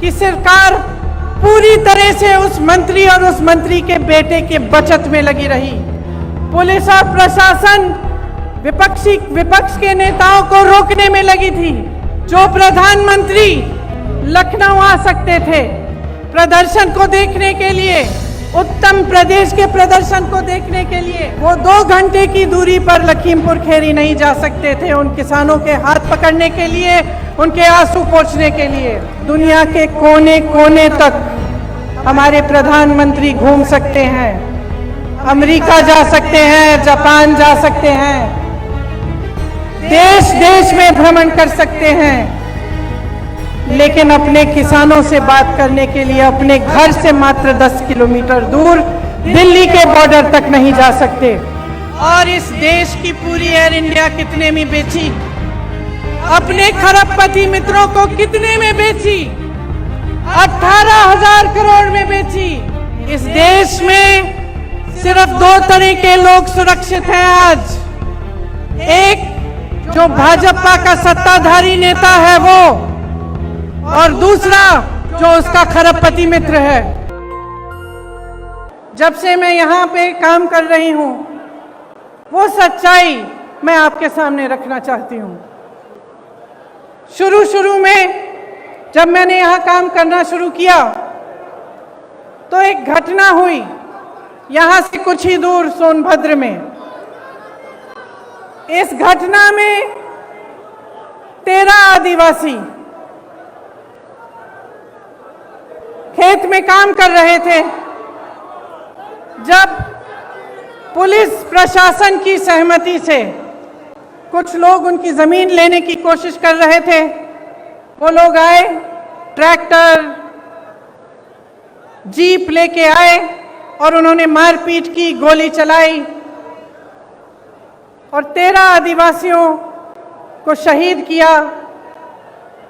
कि सरकार पूरी तरह से उस मंत्री और उस मंत्री के बेटे के बचत में लगी रही। पुलिस और प्रशासन विपक्ष के नेताओं को रोकने में लगी थी। जो प्रधानमंत्री लखनऊ आ सकते थे प्रदर्शन को देखने के लिए, उत्तर प्रदेश के प्रदर्शन को देखने के लिए, वो 2 घंटे की दूरी पर लखीमपुर खीरी नहीं जा सकते थे उन किसानों के हाथ पकड़ने के लिए, उनके आंसू पोंछने के लिए। दुनिया के कोने कोने तक हमारे प्रधानमंत्री घूम सकते हैं, अमेरिका जा सकते हैं, जापान जा सकते हैं, देश देश में भ्रमण कर सकते हैं, लेकिन अपने किसानों से बात करने के लिए अपने घर से मात्र 10 किलोमीटर दूर दिल्ली के बॉर्डर तक नहीं जा सकते। और इस देश की पूरी एयर इंडिया कितने में बेची? अपने खरबपति मित्रों को कितने में बेची? 18,000 करोड़ में बेची। इस देश में सिर्फ 2 तरह के लोग सुरक्षित हैं आज। एक जो भाजपा का सत्ताधारी नेता है वो, और दूसरा जो उसका खरबपति मित्र है। जब से मैं यहाँ पे काम कर रही हूँ वो सच्चाई मैं आपके सामने रखना चाहती हूँ। शुरू में जब मैंने यहाँ काम करना शुरू किया तो एक घटना हुई यहाँ से कुछ ही दूर सोनभद्र में। इस घटना में 13 आदिवासी खेत में काम कर रहे थे। जब पुलिस प्रशासन की सहमति से कुछ लोग उनकी जमीन लेने की कोशिश कर रहे थे, वो लोग आए, ट्रैक्टर जीप लेके आए और उन्होंने मारपीट की, गोली चलाई और 13 आदिवासियों को शहीद किया।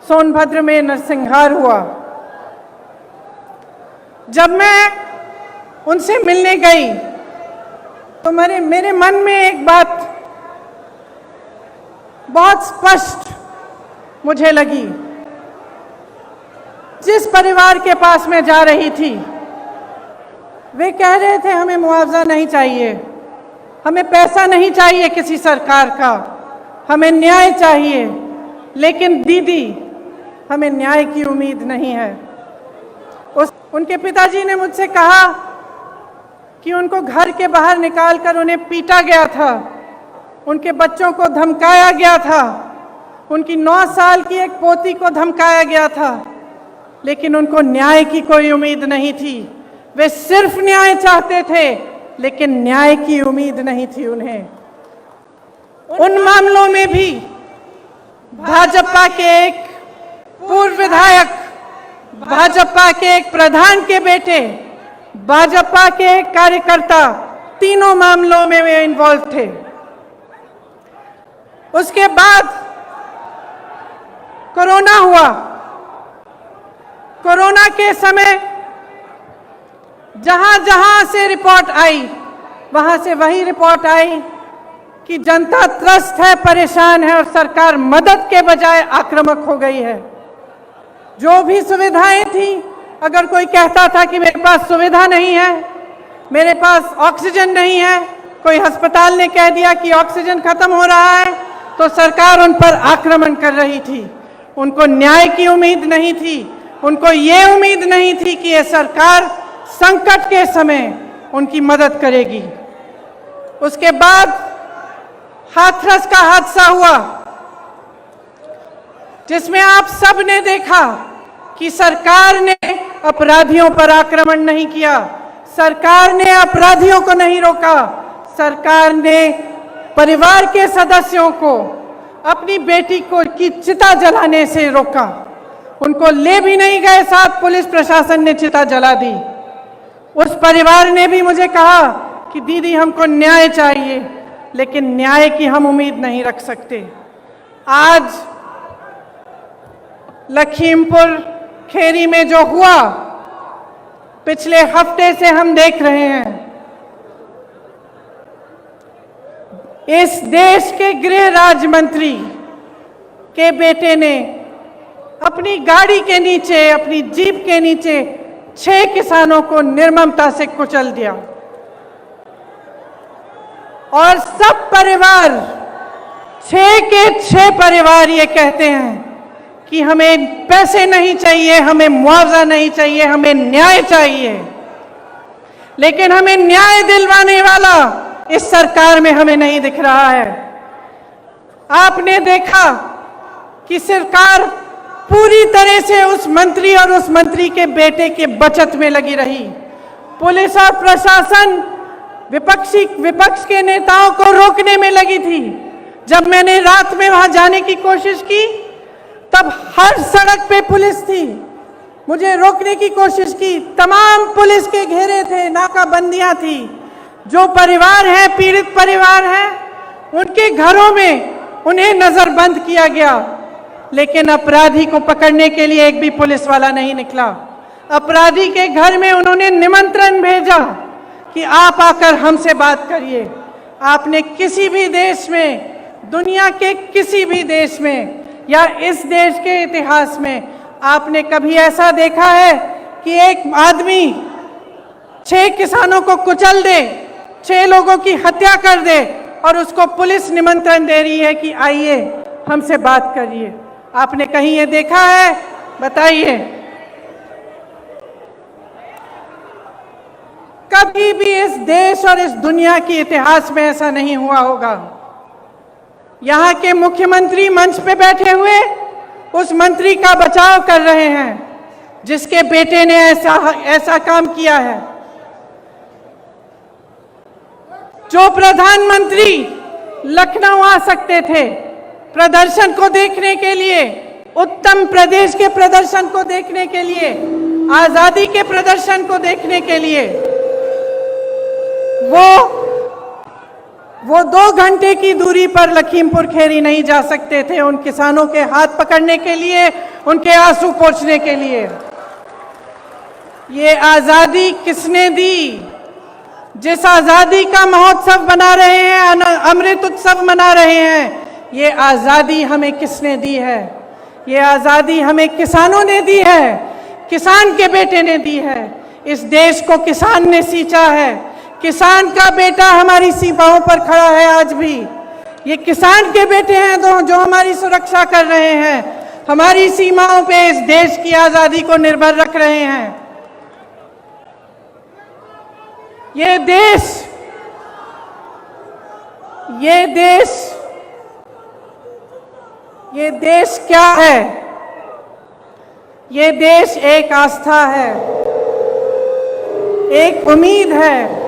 सोनभद्र में नरसंहार हुआ। जब मैं उनसे मिलने गई तो मेरे मन में एक बात बहुत स्पष्ट मुझे लगी। जिस परिवार के पास मैं जा रही थी वे कह रहे थे हमें मुआवजा नहीं चाहिए, हमें पैसा नहीं चाहिए किसी सरकार का, हमें न्याय चाहिए। लेकिन दीदी, हमें न्याय की उम्मीद नहीं है। उनके पिताजी ने मुझसे कहा कि उनको घर के बाहर निकालकर उन्हें पीटा गया था, उनके बच्चों को धमकाया गया था, उनकी 9 साल की एक पोती को धमकाया गया था, लेकिन उनको न्याय की कोई उम्मीद नहीं थी। वे सिर्फ न्याय चाहते थे, लेकिन न्याय की उम्मीद नहीं थी उन्हें। उन मामलों में भी भाजपा के एक पूर्व विधायक, भाजपा के एक प्रधान के बेटे, भाजपा के एक कार्यकर्ता, तीनों मामलों में वे इन्वॉल्व थे। उसके बाद कोरोना हुआ। कोरोना के समय जहां जहां से रिपोर्ट आई वहां से वही रिपोर्ट आई कि जनता त्रस्त है, परेशान है और सरकार मदद के बजाय आक्रामक हो गई है। जो भी सुविधाएं थी, अगर कोई कहता था कि मेरे पास सुविधा नहीं है, मेरे पास ऑक्सीजन नहीं है, कोई अस्पताल ने कह दिया कि ऑक्सीजन खत्म हो रहा है, तो सरकार उन पर आक्रमण कर रही थी। उनको न्याय की उम्मीद नहीं थी, उनको ये उम्मीद नहीं थी कि ये सरकार संकट के समय उनकी मदद करेगी। उसके बाद हाथरस का हादसा हुआ, जिसमें आप सब ने देखा कि सरकार ने अपराधियों पर आक्रमण नहीं किया, सरकार ने अपराधियों को नहीं रोका, सरकार ने परिवार के सदस्यों को अपनी बेटी को की चिता जलाने से रोका। उनको ले भी नहीं गए साथ, पुलिस प्रशासन ने चिता जला दी। उस परिवार ने भी मुझे कहा कि दीदी हमको न्याय चाहिए, लेकिन न्याय की हम उम्मीद नहीं रख सकते। आज लखीमपुर खीरी में जो हुआ, पिछले हफ्ते से हम देख रहे हैं। इस देश के गृह राज्य मंत्री के बेटे ने अपनी गाड़ी के नीचे, अपनी जीप के नीचे 6 किसानों को निर्ममता से कुचल दिया। और सब परिवार, 6 के 6 परिवार ये कहते हैं कि हमें पैसे नहीं चाहिए, हमें मुआवजा नहीं चाहिए, हमें न्याय चाहिए। लेकिन हमें न्याय दिलवाने वाला इस सरकार में हमें नहीं दिख रहा है। आपने देखा कि सरकार पूरी तरह से उस मंत्री और उस मंत्री के बेटे के बचत में लगी रही। पुलिस और प्रशासन विपक्ष के नेताओं को रोकने में लगी थी। जब मैंने रात में वहां जाने की कोशिश की तब हर सड़क पे पुलिस थी, मुझे रोकने की कोशिश की, तमाम पुलिस के घेरे थे, नाकाबंदियां थी। जो परिवार हैं, पीड़ित परिवार हैं, उनके घरों में उन्हें नजरबंद किया गया, लेकिन अपराधी को पकड़ने के लिए एक भी पुलिस वाला नहीं निकला। अपराधी के घर में उन्होंने निमंत्रण भेजा कि आप आकर हमसे बात करिए। आपने किसी भी देश में, दुनिया के किसी भी देश में या इस देश के इतिहास में आपने कभी ऐसा देखा है कि एक आदमी 6 किसानों को कुचल दे, 6 लोगों की हत्या कर दे और उसको पुलिस निमंत्रण दे रही है कि आइए हमसे बात करिए? आपने कहीं ये देखा है? बताइए। कभी भी इस देश और इस दुनिया के इतिहास में ऐसा नहीं हुआ होगा। यहाँ के मुख्यमंत्री मंच पे बैठे हुए उस मंत्री का बचाव कर रहे हैं जिसके बेटे ने ऐसा काम किया है। जो प्रधानमंत्री लखनऊ आ सकते थे प्रदर्शन को देखने के लिए, उत्तर प्रदेश के प्रदर्शन को देखने के लिए, आजादी के प्रदर्शन को देखने के लिए, वो 2 घंटे की दूरी पर लखीमपुर खेरी नहीं जा सकते थे उन किसानों के हाथ पकड़ने के लिए, उनके आंसू पोंछने के लिए। ये आजादी किसने दी? जिस आजादी का महोत्सव मना रहे हैं, अमृत उत्सव मना रहे हैं, ये आजादी हमें किसने दी है? ये आजादी हमें किसानों ने दी है, किसान के बेटे ने दी है। इस देश को किसान ने सींचा है। किसान का बेटा हमारी सीमाओं पर खड़ा है आज भी। ये किसान के बेटे हैं जो हमारी सुरक्षा कर रहे हैं, हमारी सीमाओं पे इस देश की आजादी को निर्भर रख रहे हैं। ये देश क्या है? ये देश एक आस्था है, एक उम्मीद है।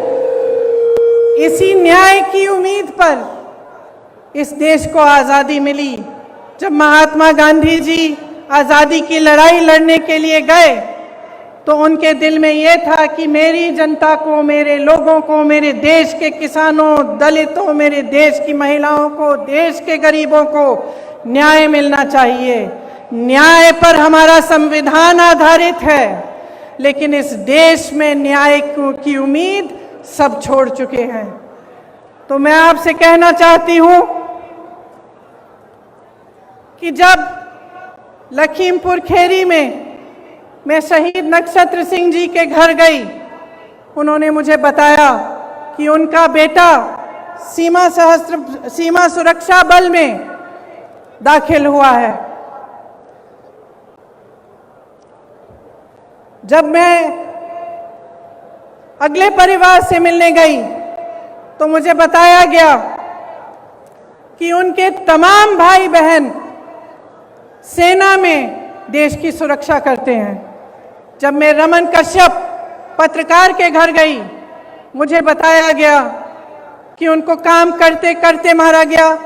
इसी न्याय की उम्मीद पर इस देश को आजादी मिली। जब महात्मा गांधी जी आजादी की लड़ाई लड़ने के लिए गए तो उनके दिल में ये था कि मेरी जनता को, मेरे लोगों को, मेरे देश के किसानों, दलितों, मेरे देश की महिलाओं को, देश के गरीबों को न्याय मिलना चाहिए। न्याय पर हमारा संविधान आधारित है, लेकिन इस देश में न्याय की उम्मीद सब छोड़ चुके हैं। तो मैं आपसे कहना चाहती हूं कि जब लखीमपुर खेरी में मैं शहीद नक्षत्र सिंह जी के घर गई, उन्होंने मुझे बताया कि उनका बेटा सीमा सुरक्षा बल में दाखिल हुआ है। जब मैं अगले परिवार से मिलने गई तो मुझे बताया गया कि उनके तमाम भाई बहन सेना में देश की सुरक्षा करते हैं। जब मैं रमन कश्यप पत्रकार के घर गई, मुझे बताया गया कि उनको काम करते करते मारा गया,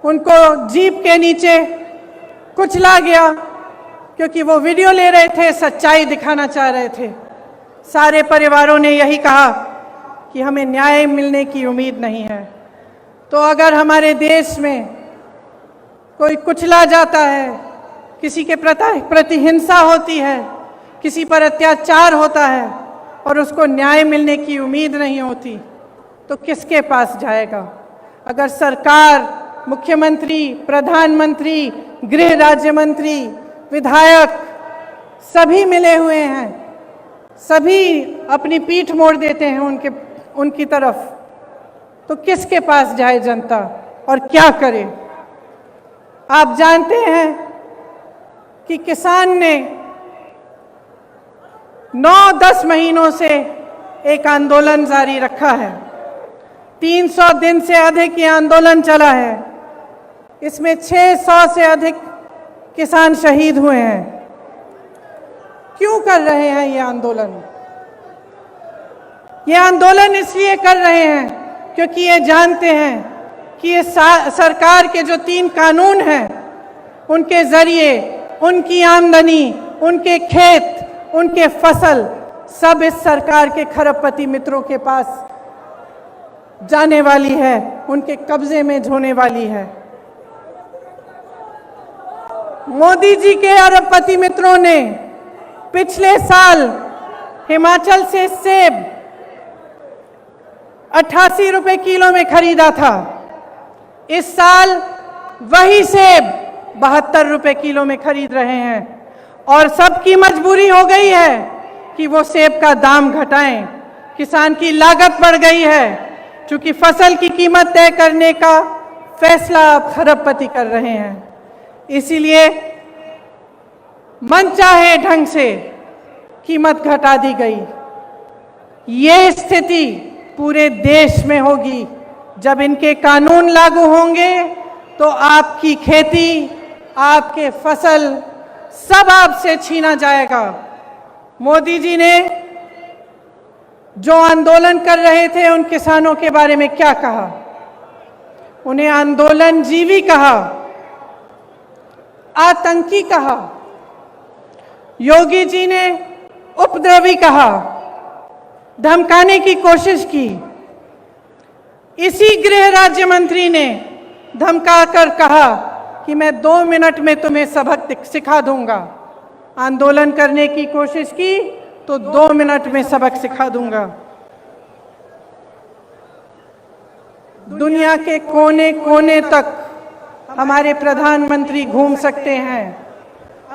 उनको जीप के नीचे कुचला गया क्योंकि वो वीडियो ले रहे थे, सच्चाई दिखाना चाह रहे थे। सारे परिवारों ने यही कहा कि हमें न्याय मिलने की उम्मीद नहीं है। तो अगर हमारे देश में कोई कुचला जाता है, किसी के प्रति हिंसा होती है, किसी पर अत्याचार होता है और उसको न्याय मिलने की उम्मीद नहीं होती, तो किसके पास जाएगा? अगर सरकार मुख्यमंत्री, प्रधानमंत्री, गृह राज्य मंत्री, विधायक सभी मिले हुए हैं। सभी अपनी पीठ मोड़ देते हैं उनकी तरफ। तो किसके पास जाए जनता और क्या करे? आप जानते हैं कि किसान ने 9-10 महीनों से एक आंदोलन जारी रखा है। 300 दिन से अधिक ये आंदोलन चला है। इसमें 600 से अधिक किसान शहीद हुए हैं। क्यों कर रहे हैं ये आंदोलन? ये आंदोलन इसलिए कर रहे हैं क्योंकि ये जानते हैं कि ये सरकार के जो 3 कानून हैं, उनके जरिए उनकी आमदनी, उनके खेत, उनके फसल सब इस सरकार के खरबपति मित्रों के पास जाने वाली है, उनके कब्जे में होने वाली है। मोदी जी के अरबपति मित्रों ने पिछले साल हिमाचल से सेब 88 रुपए किलो में खरीदा था। इस साल वही सेब 72 रुपए किलो में खरीद रहे हैं और सबकी मजबूरी हो गई है कि वो सेब का दाम घटाएं। किसान की लागत बढ़ गई है क्योंकि फसल की कीमत तय करने का फैसला अब खरबपति कर रहे हैं। इसीलिए मनचाहे ढंग से कीमत घटा दी गई। ये स्थिति पूरे देश में होगी। जब इनके कानून लागू होंगे तो आपकी खेती, आपके फसल सब आपसे छीना जाएगा। मोदी जी ने जो आंदोलन कर रहे थे उन किसानों के बारे में क्या कहा? उन्हें आंदोलनजीवी कहा, आतंकी कहा। योगी जी ने उपद्रवी कहा, धमकाने की कोशिश की। इसी गृह राज्य मंत्री ने धमकाकर कहा कि मैं 2 मिनट में तुम्हें सबक सिखा दूंगा। आंदोलन करने की कोशिश की तो 2 मिनट में सबक सिखा दूंगा। दुनिया के कोने कोने तक हमारे प्रधानमंत्री घूम सकते हैं,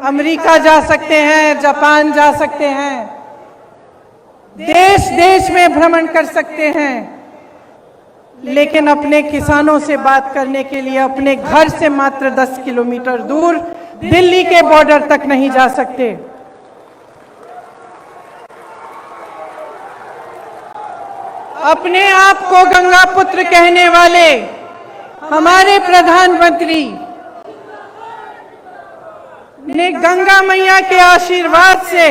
अमेरिका जा सकते हैं, जापान जा सकते हैं, देश देश में भ्रमण कर सकते हैं, लेकिन अपने किसानों से बात करने के लिए अपने घर से मात्र 10 किलोमीटर दूर दिल्ली के बॉर्डर तक नहीं जा सकते। अपने आप को गंगा पुत्र कहने वाले हमारे प्रधानमंत्री ने गंगा मैया के आशीर्वाद से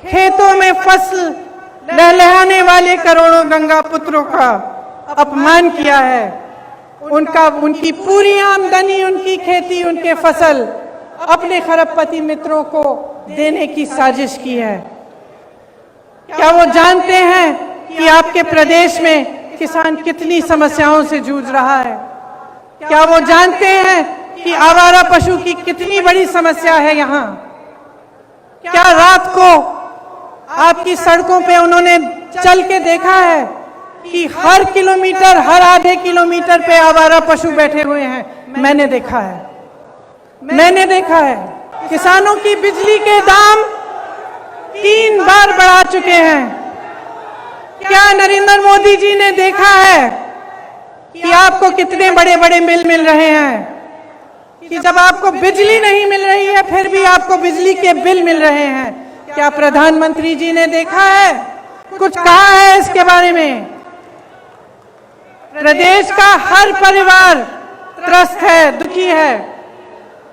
खेतों में फसल लहलहाने वाले करोड़ों गंगा पुत्रों का अपमान किया है। उनकी पूरी आमदनी, उनकी खेती, उनके फसल अपने खरबपति मित्रों को देने की साजिश की है। क्या वो जानते हैं कि आपके प्रदेश में किसान कितनी समस्याओं से जूझ रहा है? क्या वो जानते हैं कि आवारा पशु की कितनी बड़ी समस्या है यहाँ? क्या रात को आपकी सड़कों पे उन्होंने चल के देखा है कि हर किलोमीटर, हर आधे किलोमीटर पे आवारा पशु बैठे हुए हैं? मैंने देखा है, मैंने देखा है। किसानों की बिजली के दाम 3 बार बढ़ा चुके हैं। क्या नरेंद्र मोदी जी ने देखा है कि आपको कितने बड़े बड़े बिल मिल रहे हैं? कि जब आपको बिजली नहीं मिल रही है फिर भी आपको बिजली के बिल मिल रहे हैं। क्या प्रधानमंत्री जी ने देखा है, कुछ कहा है इसके बारे में? प्रदेश का हर परिवार त्रस्त है, दुखी है।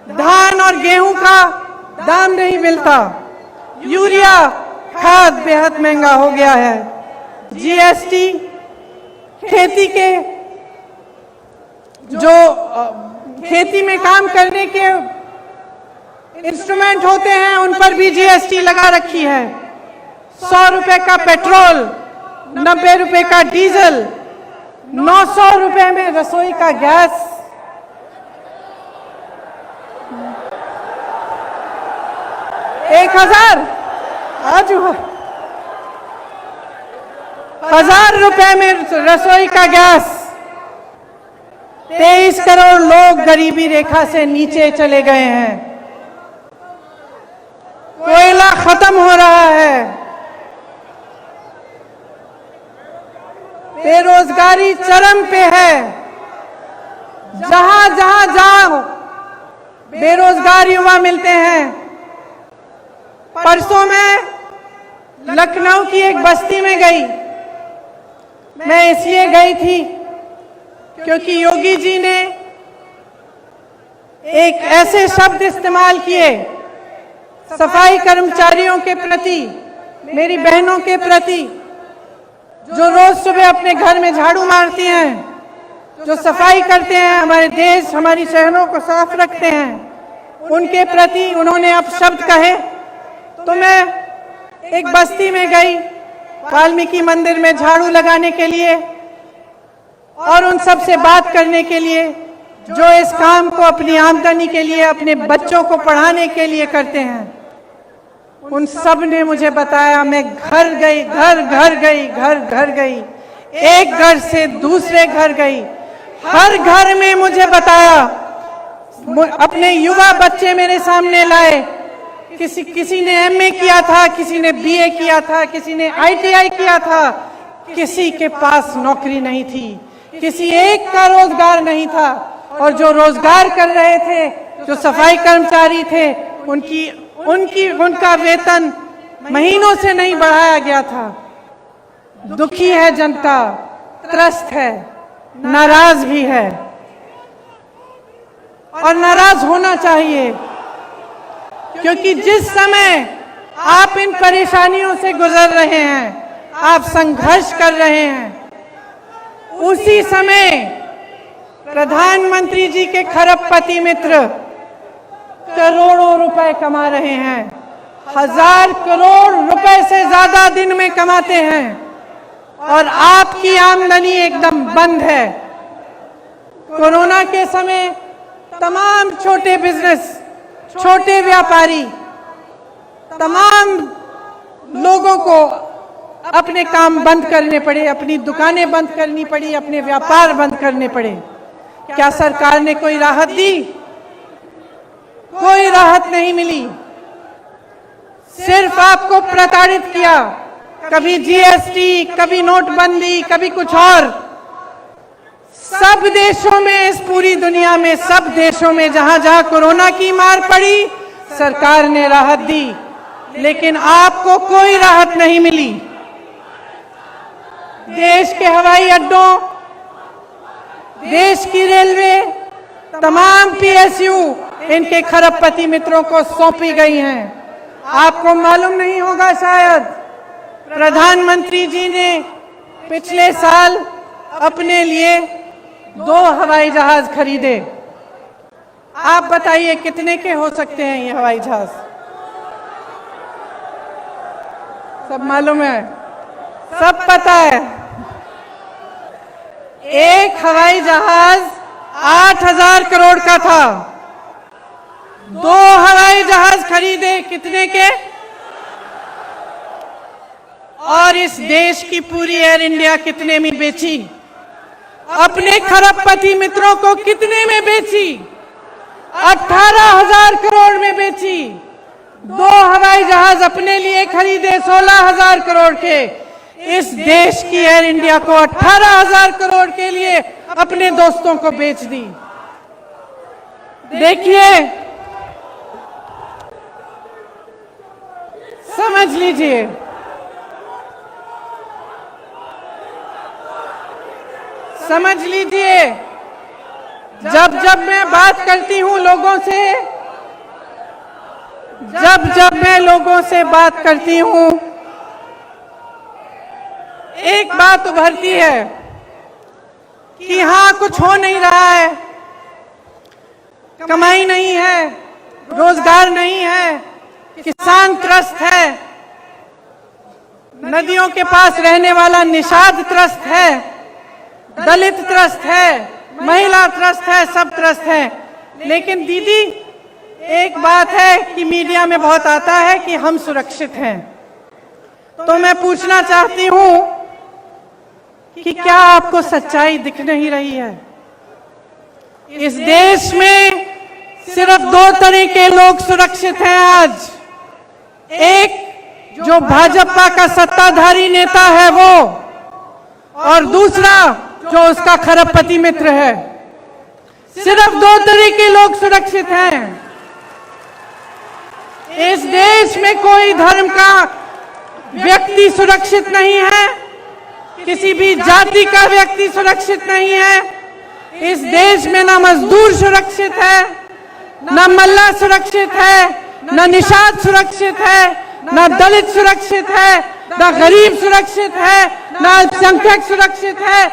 धान और गेहूं का दाम नहीं मिलता, यूरिया खाद बेहद महंगा हो गया है, जीएसटी, खेती के जो खेती में काम करने के इंस्ट्रूमेंट होते हैं उन पर भी जीएसटी लगा रखी है। 100 रुपए का पेट्रोल, 90 रुपए का डीजल, 900 रुपए में रसोई का गैस। एक 1000 रुपए में रसोई का गैस। 23 करोड़ लोग गरीबी रेखा से नीचे चले गए हैं। कोयला खत्म हो रहा है। बेरोजगारी चरम पे है। जहां जहां जाओ बेरोजगार युवा मिलते हैं। परसों मैं लखनऊ की एक बस्ती में गई। मैं इसलिए गई थी क्योंकि योगी जी ने एक ऐसे शब्द इस्तेमाल किए सफाई कर्मचारियों के प्रति, मेरी बहनों के प्रति, जो रोज सुबह अपने घर में झाड़ू मारती हैं, जो सफाई करते हैं, हमारे देश हमारी शहरों को साफ रखते हैं, उनके प्रति उन्होंने अब शब्द कहे। तो मैं एक बस्ती में गई वाल्मीकि मंदिर में झाड़ू लगाने के लिए और उन सब से बात करने के लिए जो इस काम को अपनी आमदनी के लिए, अपने बच्चों को पढ़ाने के लिए करते हैं। उन सब ने मुझे बताया, मैं घर गई, घर घर गई, एक घर से दूसरे घर गई, हर घर में मुझे बताया, अपने युवा बच्चे मेरे सामने लाए। किसी ने एमए किया था, किसी ने बीए किया था, किसी ने आईटीआई किया था, किसी के पास नौकरी नहीं थी, किसी एक का रोजगार नहीं था। और जो रोजगार कर रहे थे, जो सफाई कर्मचारी थे, उनका वेतन महीनों से नहीं बढ़ाया गया था। दुखी है जनता, त्रस्त है, नाराज भी है और नाराज होना चाहिए, क्योंकि जिस समय आप इन परेशानियों से गुजर रहे हैं, आप संघर्ष कर रहे हैं, उसी समय प्रधानमंत्री जी के खरबपति मित्र करोड़ों रुपए कमा रहे हैं। 1000 करोड़ रुपए से ज्यादा दिन में कमाते हैं और आपकी आमदनी एकदम बंद है। कोरोना के समय तमाम छोटे बिजनेस, छोटे व्यापारी, तमाम लोगों को अपने काम बंद करने पड़े, अपनी दुकानें बंद करनी पड़ी, अपने व्यापार बंद करने पड़े। क्या सरकार ने कोई राहत दी? कोई राहत नहीं मिली। सिर्फ आपको प्रताड़ित किया, कभी जीएसटी, कभी नोटबंदी, कभी कुछ और। सब देशों में, इस पूरी दुनिया में, सब देशों में जहां जहां कोरोना की मार पड़ी, सरकार ने राहत दी, लेकिन आपको कोई राहत नहीं मिली। देश के हवाई अड्डों, देश की रेलवे, तमाम पीएसयू इनके खरबपति मित्रों को सौंपी गई हैं। आपको मालूम नहीं होगा शायद, प्रधानमंत्री जी ने पिछले साल अपने लिए 2 हवाई जहाज खरीदे। आप बताइए कितने के हो सकते हैं ये हवाई जहाज? सब मालूम है, सब पता है। एक हवाई जहाज 8000 करोड़ का था। 2 हवाई जहाज खरीदे कितने के? और इस देश की पूरी एयर इंडिया कितने में बेची? अपने खरबपति मित्रों को कितने में बेची? 18,000 करोड़ में बेची। 2 हवाई जहाज अपने लिए खरीदे 16,000 करोड़ के। इस देश की एयर इंडिया को 18,000 करोड़ के लिए अपने दोस्तों को बेच दी। देखिए, समझ लीजिए, समझ लीजिए, जब जब मैं बात करती हूं लोगों से, जब मैं लोगों से बात करती हूं, एक बात उभरती है कि यहां कुछ हो नहीं रहा है, कमाई नहीं है, रोजगार नहीं है, किसान त्रस्त है, नदियों के पास रहने वाला निषाद त्रस्त है, दलित त्रस्त है, महिला त्रस्त है, सब त्रस्त है। लेकिन दीदी, एक बात है कि मीडिया में बहुत आता है कि हम सुरक्षित हैं। तो मैं पूछना चाहती हूं कि क्या आपको सच्चाई दिख नहीं रही है? इस देश में सिर्फ दो तरह के लोग सुरक्षित हैं आज। एक जो भाजपा का सत्ताधारी नेता है वो, और दूसरा जो उसका खरबपति मित्र है। सिर्फ दो तरह के लोग सुरक्षित हैं। इस देश में कोई धर्म का व्यक्ति सुरक्षित नहीं है, किसी भी जाति का व्यक्ति सुरक्षित नहीं है। इस देश में ना मजदूर सुरक्षित है, ना मल्ला सुरक्षित है, ना निषाद सुरक्षित है, ना दलित सुरक्षित है, ना गरीब सुरक्षित है, ना अल्पसंख्यक सुरक्षित है,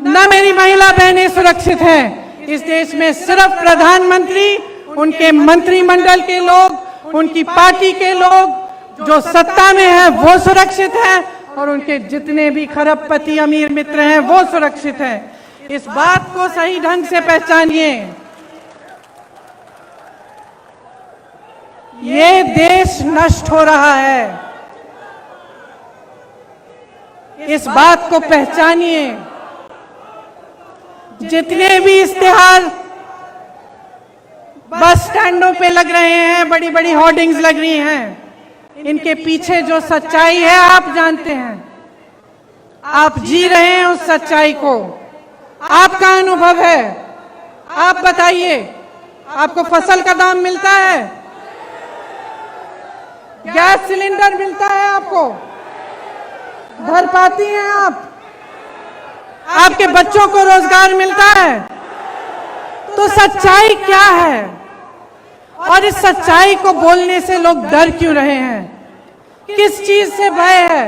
ना मेरी महिला बहनें सुरक्षित हैं। इस देश में सिर्फ प्रधानमंत्री, उनके मंत्रिमंडल के लोग, उनकी पार्टी के लोग जो सत्ता में हैं वो सुरक्षित हैं, और उनके जितने भी खरबपति अमीर मित्र हैं वो सुरक्षित हैं। इस बात को सही ढंग से पहचानिए। ये देश नष्ट हो रहा है, इस बात को पहचानिए। जितने भी इश्तिहार बस स्टैंडों पे लग रहे हैं, बड़ी बड़ी होर्डिंग्स लग रही हैं, इनके पीछे जो सच्चाई है आप जानते हैं। आप जी रहे हैं उस सच्चाई को, आपका अनुभव है। आप बताइए, आपको फसल का दाम मिलता है? गैस सिलेंडर मिलता है आपको? भर पाती हैं आप? आपके बच्चों को रोजगार मिलता है? तो सच्चाई क्या है? और इस सच्चाई को बोलने से लोग डर क्यों रहे हैं? किस चीज से भय है?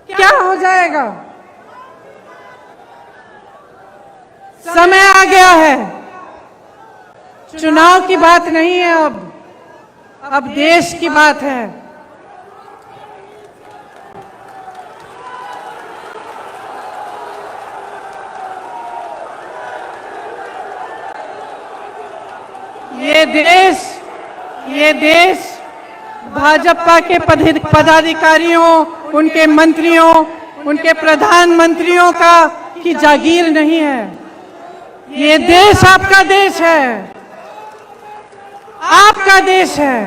क्या हो जाएगा? समय आ गया है, चुनाव की बात नहीं है, अब देश की बात है। ये देश भाजपा के पदाधिकारियों, उनके मंत्रियों, उनके प्रधानमंत्रियों की जागीर नहीं है। ये देश आपका देश है, आपका देश है।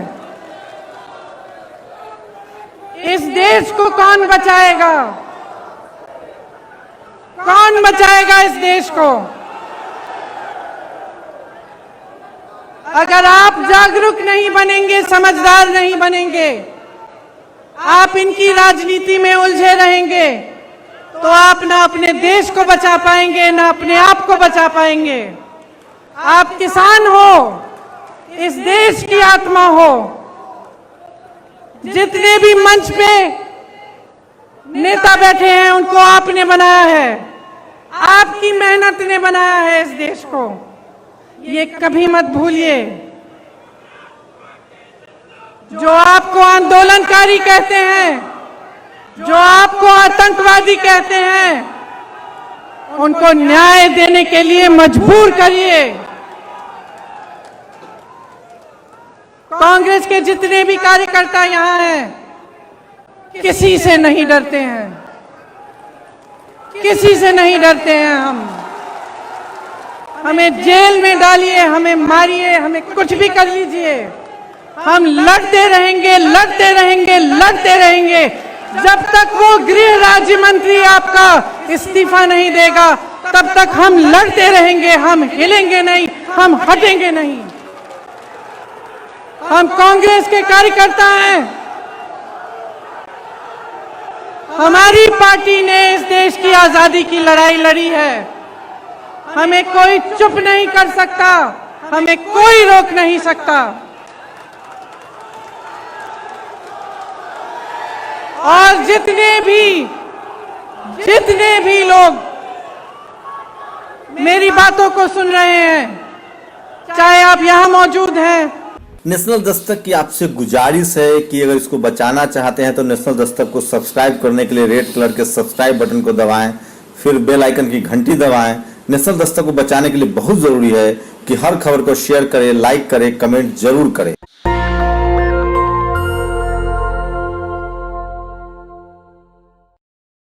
इस देश को कौन बचाएगा? कौन बचाएगा इस देश को? अगर आप जागरूक नहीं बनेंगे, समझदार नहीं बनेंगे, आप इनकी राजनीति में उलझे रहेंगे, तो आप ना अपने देश को बचा पाएंगे, ना अपने आप को बचा पाएंगे। आप किसान हो, इस देश की आत्मा हो। जितने भी मंच पे नेता बैठे हैं उनको आपने बनाया है, आपकी मेहनत ने बनाया है इस देश को। ये कभी मत भूलिए। जो आपको आंदोलनकारी कहते हैं, जो आपको आतंकवादी कहते हैं, उनको न्याय देने के लिए मजबूर करिए। कांग्रेस के जितने भी कार्यकर्ता यहां हैं, किसी से नहीं डरते हैं, किसी से नहीं डरते हैं। हमें जेल में डालिए, हमें मारिए, हमें कुछ भी कर लीजिए, हम लड़ते रहेंगे, लड़ते रहेंगे, लड़ते रहेंगे जब तक वो गृह राज्य मंत्री आपका इस्तीफा नहीं देगा, तब तक हम लड़ते रहेंगे। हम हिलेंगे नहीं, हम हटेंगे नहीं। हम कांग्रेस के कार्यकर्ता हैं। हमारी पार्टी ने इस देश की आजादी की लड़ाई लड़ी है। हमें कोई चुप नहीं कर सकता, हमें कोई रोक नहीं सकता। और जितने भी लोग मेरी बातों को सुन रहे हैं, चाहे आप यहां मौजूद हैं। नेशनल दस्तक की आपसे गुजारिश है कि अगर इसको बचाना चाहते हैं तो नेशनल दस्तक को सब्सक्राइब करने के लिए रेड कलर के सब्सक्राइब बटन को दबाएं, फिर बेल आइकन की घंटी दबाएं। नेशनल दस्तक को बचाने के लिए बहुत जरूरी है कि हर खबर को शेयर करें, लाइक करें, कमेंट जरूर करें।